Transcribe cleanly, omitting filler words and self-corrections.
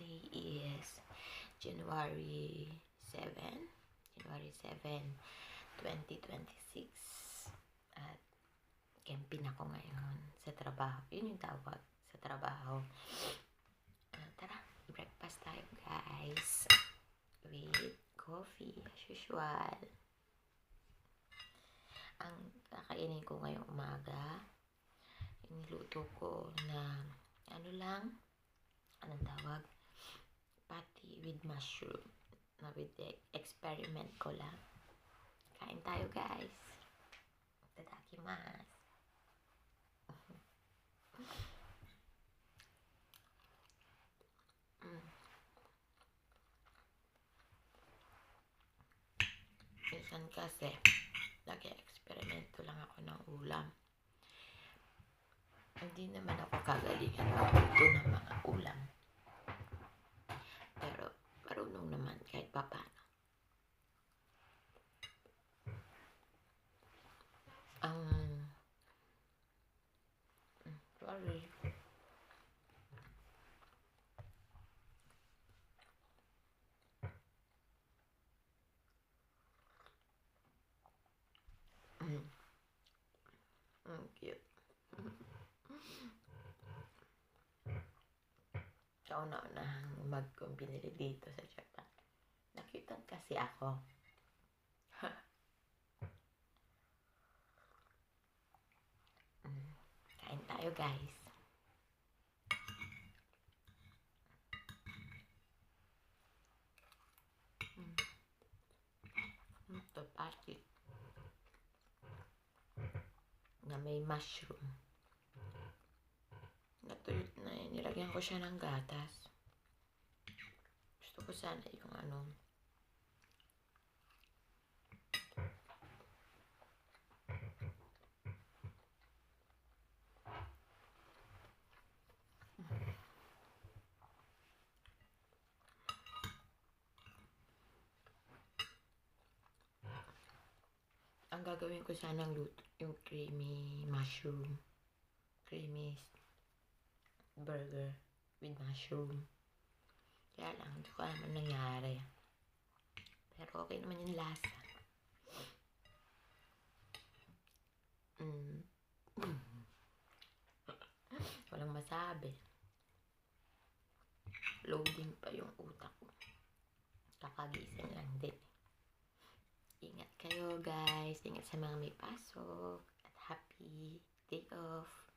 Today is January 7, 2026. At camping ako ngayon sa trabaho. Yun yung tawag sa trabaho. Tara, breakfast tayo guys. With coffee as usual. Ang kakainin ko ngayong umaga, yung niluto ko na anong tawag? Patty with mushroom. Na with the experiment ko lang. Kain tayo guys. Itadakimasu. Minsan kasi, nag-eksperimento lang ako ng ulam. Hindi naman ako kagalingan magluto ng mga ulam. Pero, marunong naman kahit papano. Sorry. Cute. Kauna-unahang mag-kong binili dito sa Japan. Nakitan kasi ako. Kain tayo guys. Ito patty na may mushroom. Natuyot na yun. Nilagyan ko siya ng gatas. Gusto ko sana yung ang gagawin ko sanang luto yung creamy mushroom. Creamy burger with mushroom. Kaya lang, hindi ko alam nangyari. Pero okay naman yung lasa. Walang masabi. Loading pa yung utak ko. Kakagising lang din. Ingat kayo guys. Ingat sa mga may pasok. At happy day off.